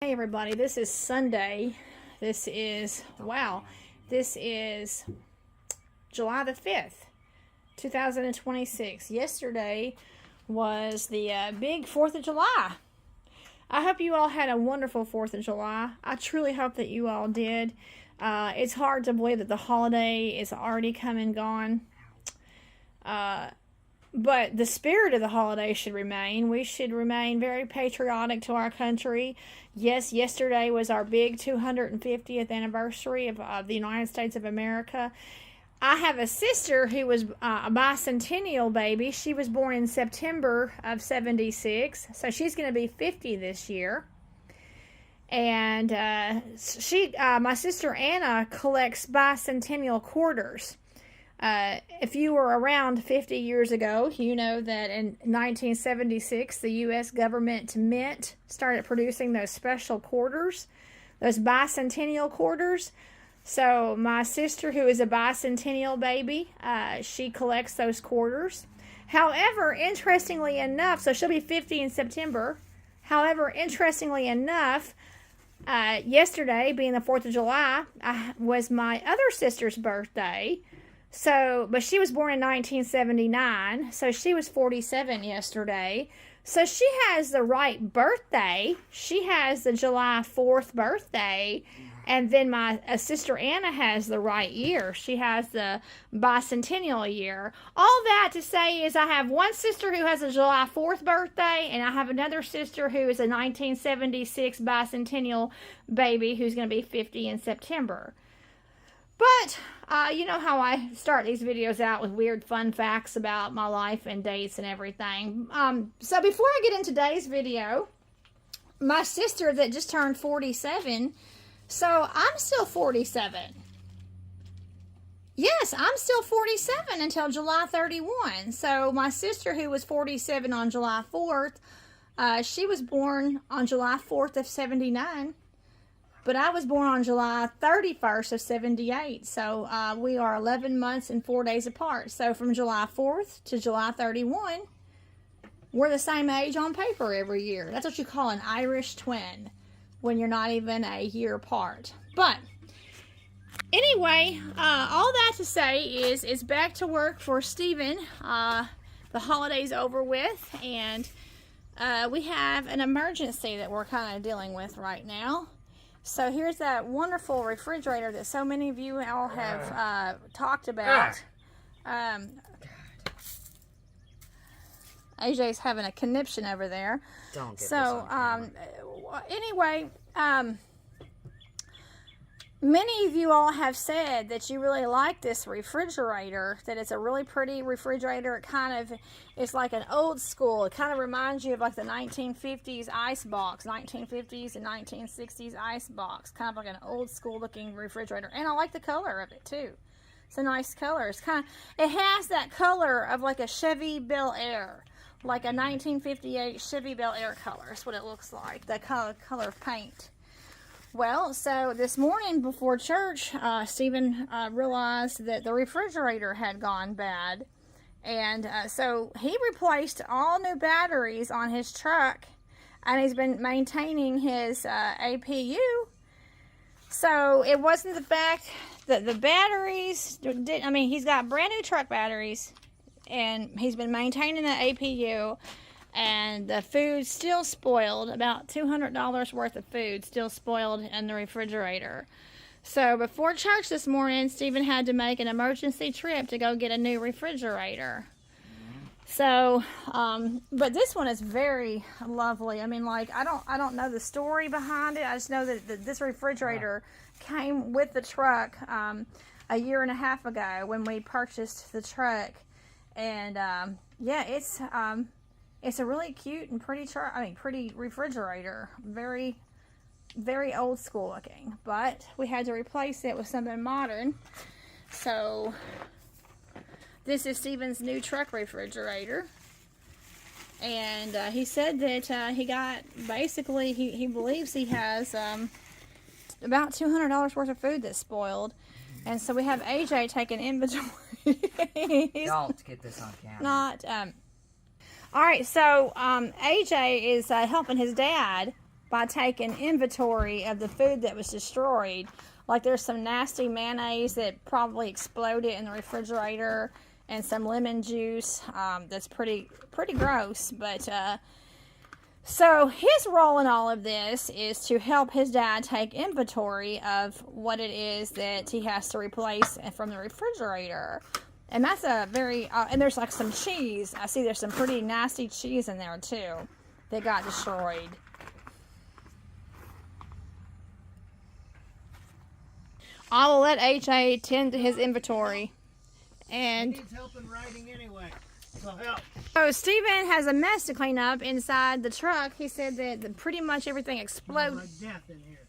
Hey everybody, this is Sunday. This is July the 5th, 2026. Yesterday was the big 4th of July. I hope you all had a wonderful 4th of July. I truly hope that you all did. It's hard to believe that the holiday is already come and gone. But the spirit of the holiday should remain. We should remain very patriotic to our country. Yes, yesterday was our big 250th anniversary of the United States of America. I have a sister who was a bicentennial baby. She was born in September of 76, so she's going to be 50 this year. And my sister Anna collects bicentennial quarters. If you were around 50 years ago, you know that in 1976, the U.S. government mint started producing those special quarters, those bicentennial quarters. So my sister, who is a bicentennial baby, she collects those quarters. However, interestingly enough, so she'll be 50 in September. However, interestingly enough, yesterday, being the 4th of July, was my other sister's birthday. So, but she was born in 1979, so she was 47 yesterday. So she has the right birthday. She has the July 4th birthday. And then my sister Anna has the right year. She has the bicentennial year. All that to say is I have one sister who has a July 4th birthday, and I have another sister who is a 1976 bicentennial baby who's going to be 50 in September. But, you know how I start these videos out with weird fun facts about my life and dates and everything. So before I get into today's video, my sister that just turned 47, so I'm still 47. Yes, I'm still 47 until July 31. So my sister who was 47 on July 4th, she was born on July 4th of 79. But I was born on July 31st of 78, so we are 11 months and 4 days apart. So from July 4th to July 31, we're the same age on paper every year. That's what you call an Irish twin, when you're not even a year apart. But anyway, all that to say is it's back to work for Stephen. The holiday's over with, and we have an emergency that we're kind of dealing with right now. So here's that wonderful refrigerator that so many of you all have talked about. AJ's having a conniption over there. Don't get so this on anyway, many of you all have said that you really like this refrigerator, that it's a really pretty refrigerator. It kind of is like an old school. It kind of reminds you of like the 1950s ice box, 1950s and 1960s ice box, kind of like an old school looking refrigerator. And I like the color of it too. It's a nice color. It's kind of, it has that color of like a Chevy Bel Air, like a 1958 Chevy Bel Air color. That's what it looks like, the color of paint. Well, so this morning before church, Stephen realized that the refrigerator had gone bad. And so he replaced all new batteries on his truck, and he's been maintaining his APU. So it wasn't the fact that the batteries didn't, I mean, he's got brand new truck batteries, and he's been maintaining the APU. And the food still spoiled, about $200 worth of food still spoiled in the refrigerator. So before church this morning, Stephen had to make an emergency trip to go get a new refrigerator. So, but this one is very lovely. I mean, like, I don't know the story behind it. I just know that this refrigerator came with the truck a year and a half ago when we purchased the truck. And yeah, it's a really cute and pretty pretty refrigerator. Very, very old school looking. But we had to replace it with something modern. So this is Stephen's new truck refrigerator. And he said that he got, basically, he believes he has about $200 worth of food that's spoiled. And so we have AJ taking inventory. Don't get this on camera. Not, all right, so AJ is helping his dad by taking inventory of the food that was destroyed. Like there's some nasty mayonnaise that probably exploded in the refrigerator, and some lemon juice that's pretty gross. But so his role in all of this is to help his dad take inventory of what it is that he has to replace from the refrigerator. And that's a very and there's like some cheese. I see there's some pretty nasty cheese in there too that got destroyed. I will let AJ tend to his inventory. And he needs help in writing anyway, so help. So Steven has a mess to clean up inside the truck. He said that pretty much everything exploded. Like death in here.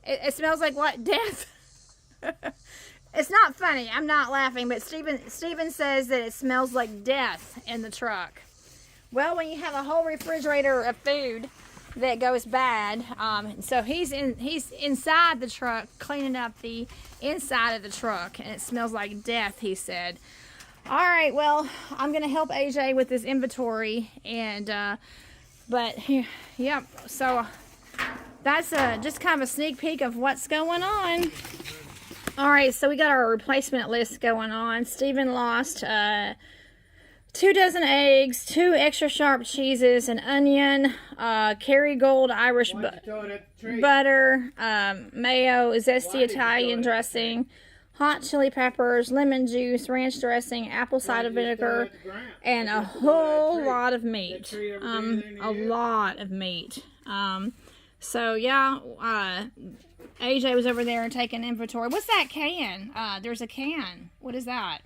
It smells like what? Death? It's not funny. I'm not laughing, but Steven says that it smells like death in the truck. Well, when you have a whole refrigerator of food that goes bad, so he's inside the truck cleaning up the inside of the truck, and it smells like death, he said. All right, well, I'm gonna help AJ with this inventory, and but yeah, so that's just kind of a sneak peek of what's going on. All right, so we got our replacement list going on. Steven lost 2 dozen eggs, 2 extra sharp cheeses, an onion, Kerrygold Irish butter, mayo, zesty Italian dressing, hot chili peppers, lemon juice, ranch dressing, apple cider vinegar, and a whole lot of meat. A lot of meat. So yeah, AJ was over there taking inventory. What's that can? There's a can. What is that?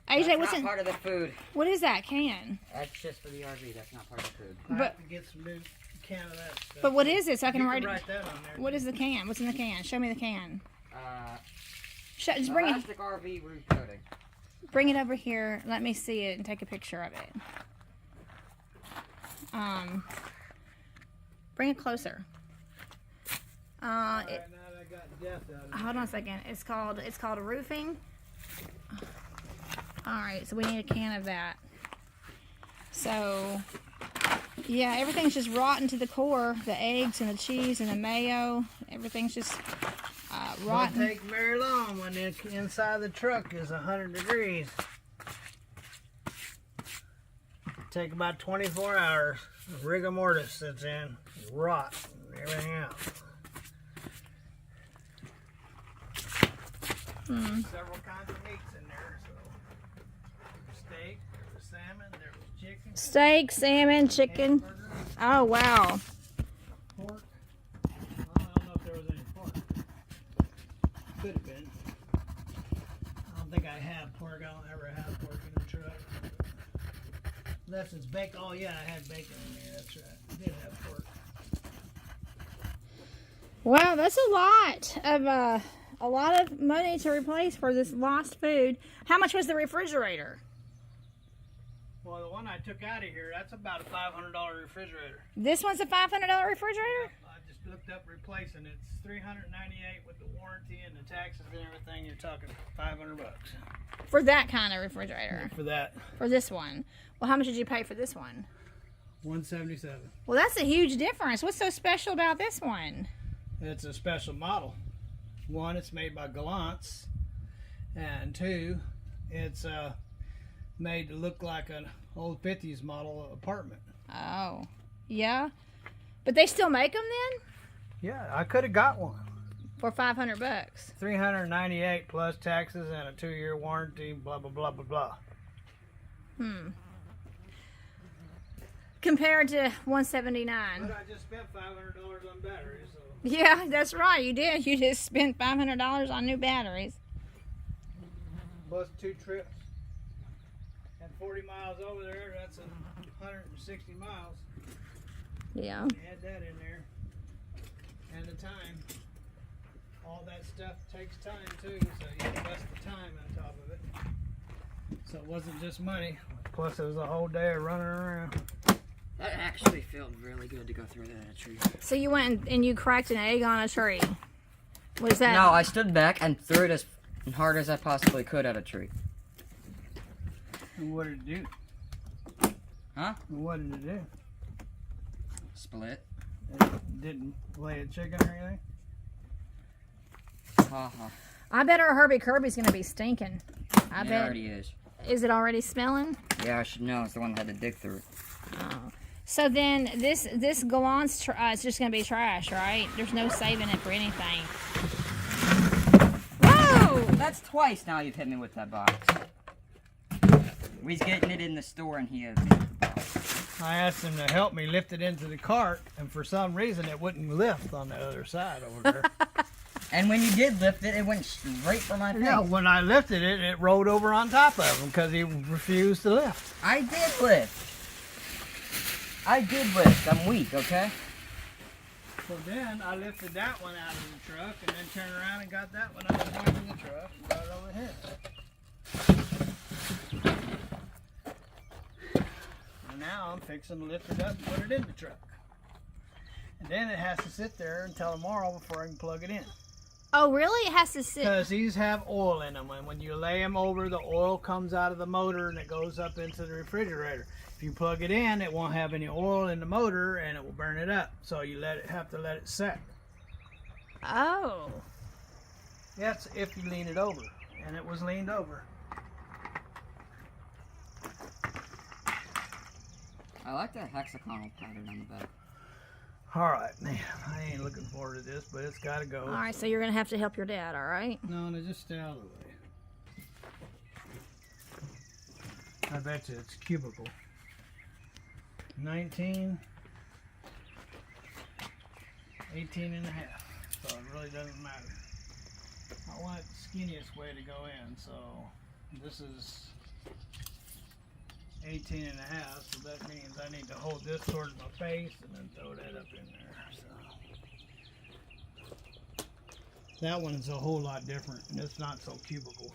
AJ, That's not part of the food. What is that can? That's just for the RV. That's not part of the food. I have to get some new can of that stuff. But what is it? So I can You write can it. write that on there. What is the can? What's in the can? Show me the can. Just Plastic RV roof coating. bring it over here. Let me see it and take a picture of it. Bring it closer. Right now I got death out of it. Hold on a second. It's called roofing. All right, so we need a can of that. So, yeah, everything's just rotten to the core. The eggs and the cheese and the mayo, everything's just rotten. Don't take very long when the inside the truck is 100 degrees. Take about 24 hours. Rigor mortis sits in, rot, and everything else. Several kinds of meats in there. So, steak, there was salmon, there was chicken. Steak, salmon, chicken. Hamburger, Oh, wow. pork. Well, I don't know if there was any pork. Could have been. I don't think I have pork. I don't ever have pork in the truck. Unless it's bacon. Oh yeah, I had bacon in there. That's right. I did have pork. Wow, that's a lot of money to replace for this lost food. How much was the refrigerator? Well, the one I took out of here, that's about a $500 refrigerator. This one's a $500 refrigerator? I just looked up replacing it. It's $398 with the warranty and the taxes and everything. You're talking $500 For that kind of refrigerator. for that. For this one. Well, how much did you pay for this one? $177. Well, that's a huge difference. What's so special about this one? It's a special model. One, it's made by Gallants, and two, it's made to look like an old 50s model apartment. Oh, yeah. But they still make them then? Yeah, I could have got one. For $500. $398 plus taxes and a 2-year warranty, blah, blah, blah, blah, blah. Compared to $179. But I just spent $500 on batteries, so. Yeah, that's right. You did. You just spent $500 on new batteries. Plus 2 trips. And 40 miles over there, that's 160 miles. Yeah. You add that in there. And the time. All that stuff takes time too, so you invest the time on top of it. So it wasn't just money. Plus it was a whole day of running around. That actually felt really good to go through that tree. So you went and you cracked an egg on a tree. What is that? No, I stood back and threw it as hard as I possibly could at a tree. And what did it do? Huh? And what did it do? Split. It didn't lay a chicken or anything. Haha. I bet our Herbie Kirby's gonna be stinking. I It bet. already is. Is it already smelling? Yeah, I should know. It's the one that had to dig through it. Oh. So then this Gallant's it's just gonna be trash, right? There's no saving it for anything. Whoa! That's twice now you've hit me with that box. We's getting it in the store and he has hit the box. I asked him to help me lift it into the cart, and for some reason it wouldn't lift on the other side over there. And when you did lift it, it went straight for my face. Yeah, when I lifted it, it rolled over on top of him because he refused to lift. I did lift. I did lift. I'm weak, okay? So then I lifted that one out of the truck and then turned around and got that one out of the truck and brought it over here. And now I'm fixing to lift it up and put it in the truck. And then it has to sit there until tomorrow before I can plug it in. Oh, really? It has to sit. Because these have oil in them, and when you lay them over, the oil comes out of the motor and it goes up into the refrigerator. If you plug it in, it won't have any oil in the motor and it will burn it up. So you have to let it set. Oh. That's if you lean it over, and it was leaned over. I like that hexagonal pattern on the back. All right, man, I ain't looking forward to this, but it's got to go. All right, so you're gonna have to help your dad. All right. No, just stay out of the way. I bet you it's cubicle. 19, 18 and a half, so it really doesn't matter. I want the skinniest way to go in, so this is 18 and a half, so that means I need to hold this towards my face and then throw that up in there. So that one's a whole lot different, and it's not so cubical.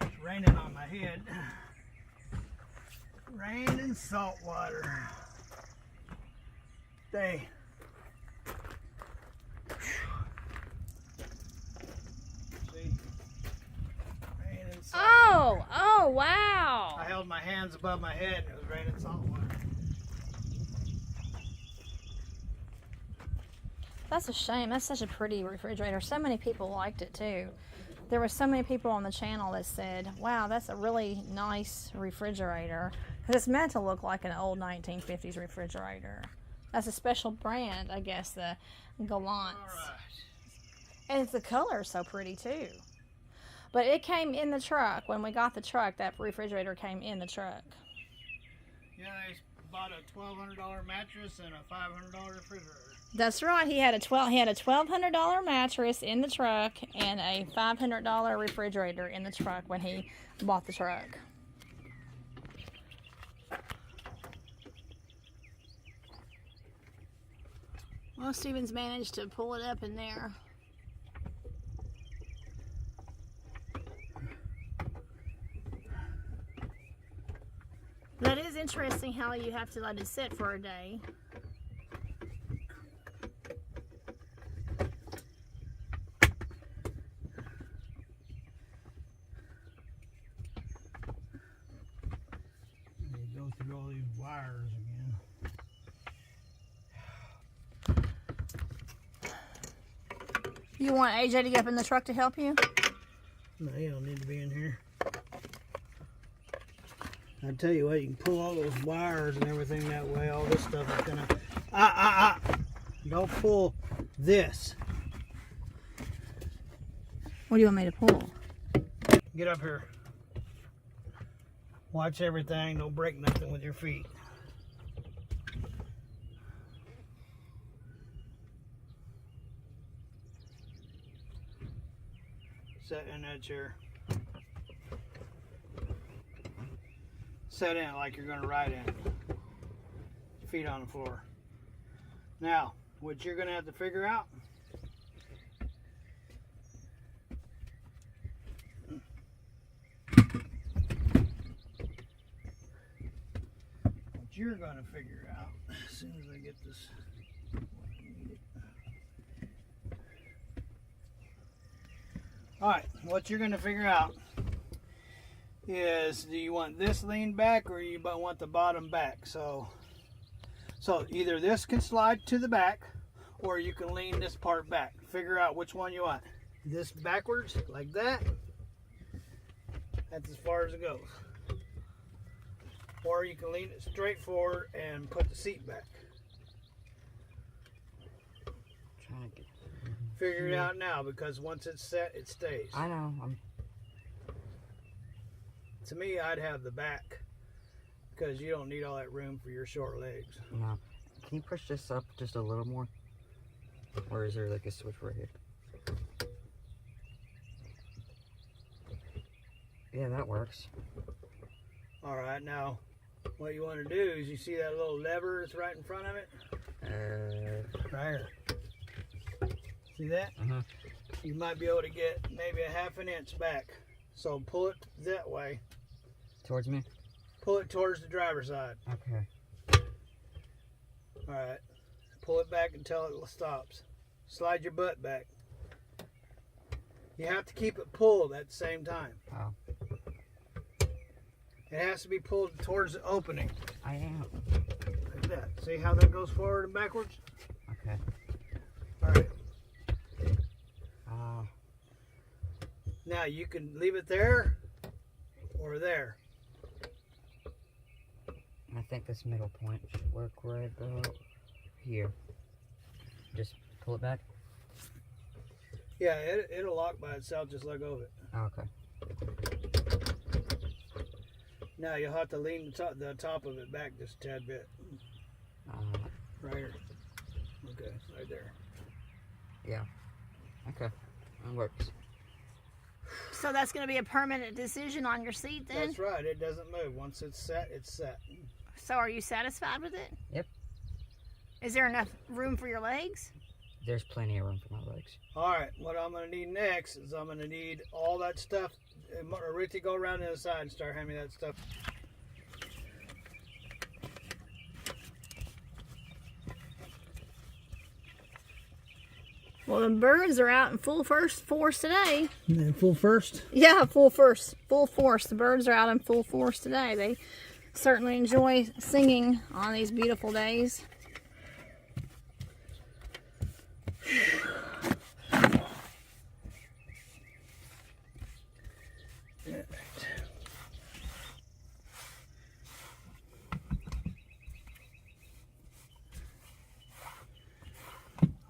It's raining on my head. Rain and salt water. Stay. See? Rain and salt. Oh, wow. I held my hands above my head and it was raining salt water. That's a shame. That's such a pretty refrigerator. So many people liked it too. There were so many people on the channel that said, wow, that's a really nice refrigerator. Because it's meant to look like an old 1950s refrigerator. That's a special brand, I guess, the Gallant's. Alright. And the color is so pretty too. But it came in the truck. When we got the truck, that refrigerator came in the truck. Yeah, I bought a $1,200 mattress and a $500 refrigerator. That's right. He had a $1,200 mattress in the truck and a $500 refrigerator in the truck when he bought the truck. Well, Steven's managed to pull it up in there. That is interesting how you have to let it sit for a day. Go through all these wires again. You want AJ to get up in the truck to help you? No, you don't need to be in here. I tell you what, you can pull all those wires and everything that way. All this stuff is gonna. Don't pull this. What do you want me to pull? Get up here. Watch everything. Don't break nothing with your feet. Sit in that chair. Sit in like you're going to ride in. Feet on the floor. Now, what you're going to have to figure out. What you're going to figure out as soon as I get this. Alright, what you're going to figure out is, do you want this lean back or you want the bottom back? So either this can slide to the back or you can lean this part back. Figure out which one you want. This backwards, like that. That's as far as it goes. Or you can lean it straight forward and put the seat back. Figure it out now, because once it's set, it stays. I know. To me, I'd have the back, because you don't need all that room for your short legs. No. Can you push this up just a little more? Or is there like a switch right here? Yeah, that works. Alright, now, what you want to do is, you see that little lever that's right in front of it? Right here. See that? Uh-huh. You might be able to get maybe a ½ an inch back. So pull it that way. Towards me? Pull it towards the driver's side. Okay. Alright. Pull it back until it stops. Slide your butt back. You have to keep it pulled at the same time. Oh. It has to be pulled towards the opening. I am. Like that. See how that goes forward and backwards? Okay. Alright. Ah. Now you can leave it there or there. I think this middle point should work right about here. Just pull it back? Yeah, it'll lock by itself just let go of it. Okay. Now you'll have to lean the top of it back just a tad bit. Right here. Okay, right there. Yeah. Okay. That works. So that's going to be a permanent decision on your seat then? That's right. It doesn't move. Once it's set, it's set. So are you satisfied with it? Yep. Is there enough room for your legs? There's plenty of room for my legs. Alright, what I'm going to need next is I'm going to need all that stuff. Ruthie, go around the other side and start handing me that stuff. Well, the birds are out in full force today. And full first? Yeah, full force. The birds are out in full force today. They certainly enjoy singing on these beautiful days.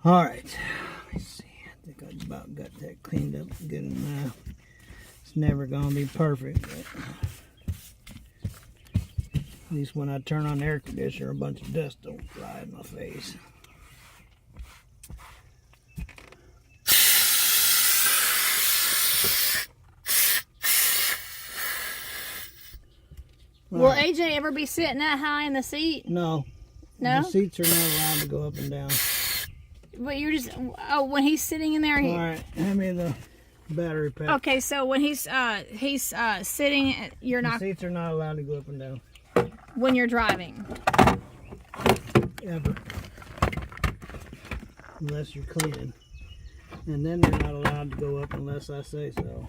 All right, let me see. I think I about got that cleaned up good enough. It's never gonna be perfect, but at least when I turn on the air conditioner, a bunch of dust don't fly in my face. Will AJ ever be sitting that high in the seat? No. No? The seats are not allowed to go up and down. But you're just, oh, when he's sitting in there, he... Alright, hand me the battery pack. Okay, so when he's sitting, you're The not, seats are not allowed to go up and down. when you're driving. Ever. Unless you're cleaning. And then they're not allowed to go up unless I say so.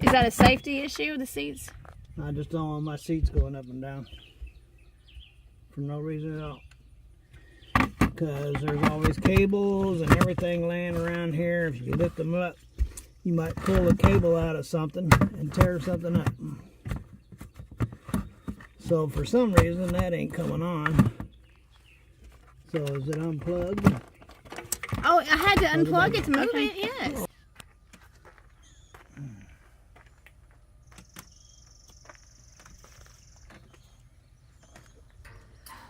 Is that a safety issue, the seats? I just don't want my seats going up and down. For no reason at all. Because there's always cables and everything laying around here. If you lift them up, you might pull a cable out of something and tear something up. So for some reason that ain't coming on. So is it unplugged? Oh, I had to unplug it to move it, yes.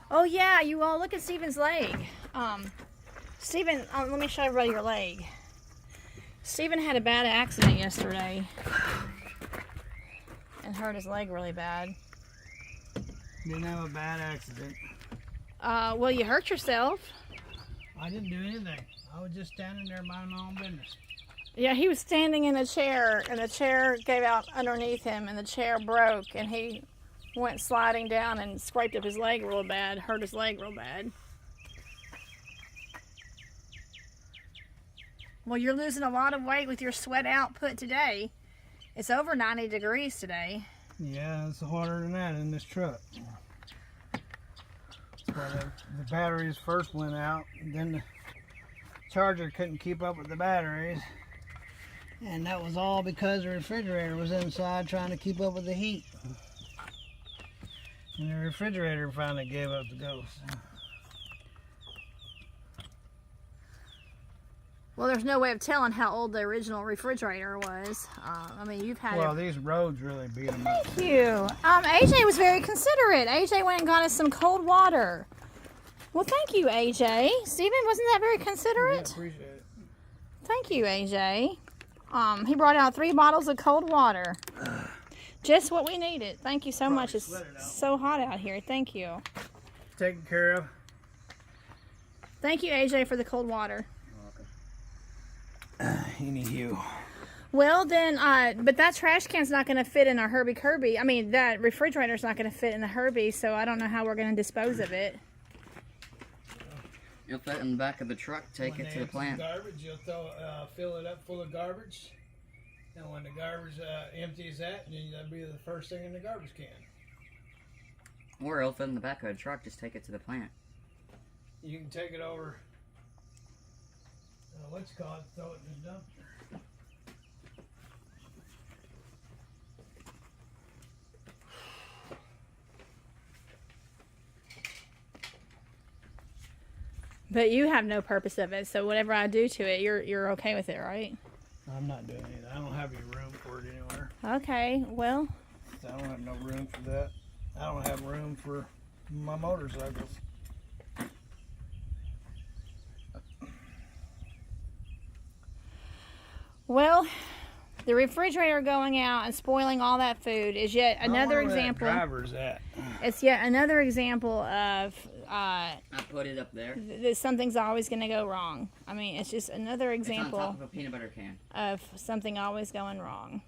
Oh yeah, you all look at Steven's leg. Steven, let me show everybody your leg. Steven had a bad accident yesterday and hurt his leg really bad. Didn't have a bad accident. Well, you hurt yourself. I didn't do anything. I was just standing there minding my own business. Yeah, he was standing in a chair, and the chair gave out underneath him, and the chair broke, and he went sliding down and scraped up his leg real bad, hurt his leg real bad. Well, you're losing a lot of weight with your sweat output today. It's over 90 degrees today. Yeah, it's hotter than that in this truck. That's why the batteries first went out. Then the charger couldn't keep up with the batteries. And that was all because the refrigerator was inside trying to keep up with the heat. And the refrigerator finally gave up the ghost. Well, there's no way of telling how old the original refrigerator was. I mean, you've had Well, it. these roads really beat them up. Thank you. AJ was very considerate. AJ went and got us some cold water. Well, thank you, AJ. Steven, wasn't that very Yeah, considerate? appreciate it. Thank you, AJ. He brought out 3 bottles of cold water. Just what we needed. Thank you so much. It's sweat it out. so hot out here. Thank you. Taken care of. Thank you, AJ, for the cold water. Anywho. Well, then, but that trash can's not going to fit in our Herbie Kirby. I mean, that refrigerator's not going to fit in the Herbie, so I don't know how we're going to dispose of it. You'll fit in the back of the truck, take it to the plant. Garbage, you'll fill it up full of garbage. And when the garbage empties that, then that'll be the first thing in the garbage can. Or it'll fit in the back of the truck, just take it to the plant. You can take it over, what's it called, throw it in the dumpster. But you have no purpose of it, so whatever I do to it, you're okay with it, right? I'm not doing it. I don't have any room for it anywhere. Okay, well, I don't have no room for that. I don't have room for my motorcycles. well, the refrigerator going out and spoiling all that food is yet another example. Driver's at. It's yet another example of I put it up there. that something's always going to go wrong. I mean, it's just another It's on example top of a peanut butter can. of something always going wrong.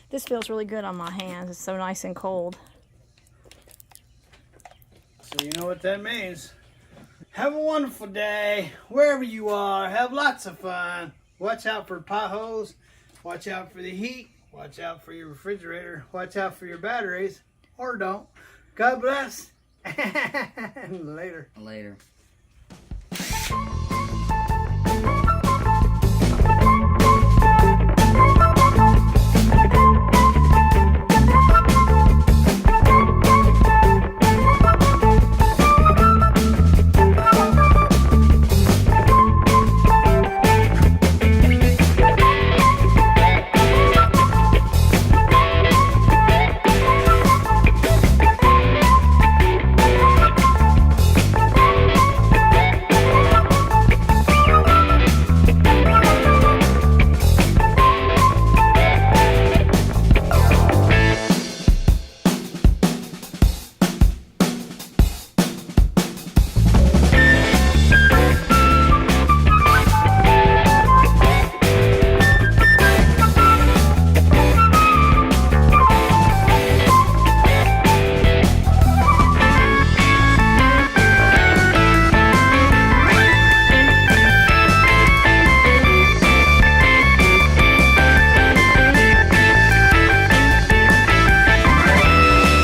This feels really good on my hands. It's so nice and cold. So you know what that means. Have a wonderful day, wherever you are. Have lots of fun. Watch out for potholes. Watch out for the heat. Watch out for your refrigerator. Watch out for your batteries. Or don't. God bless. Later. Later.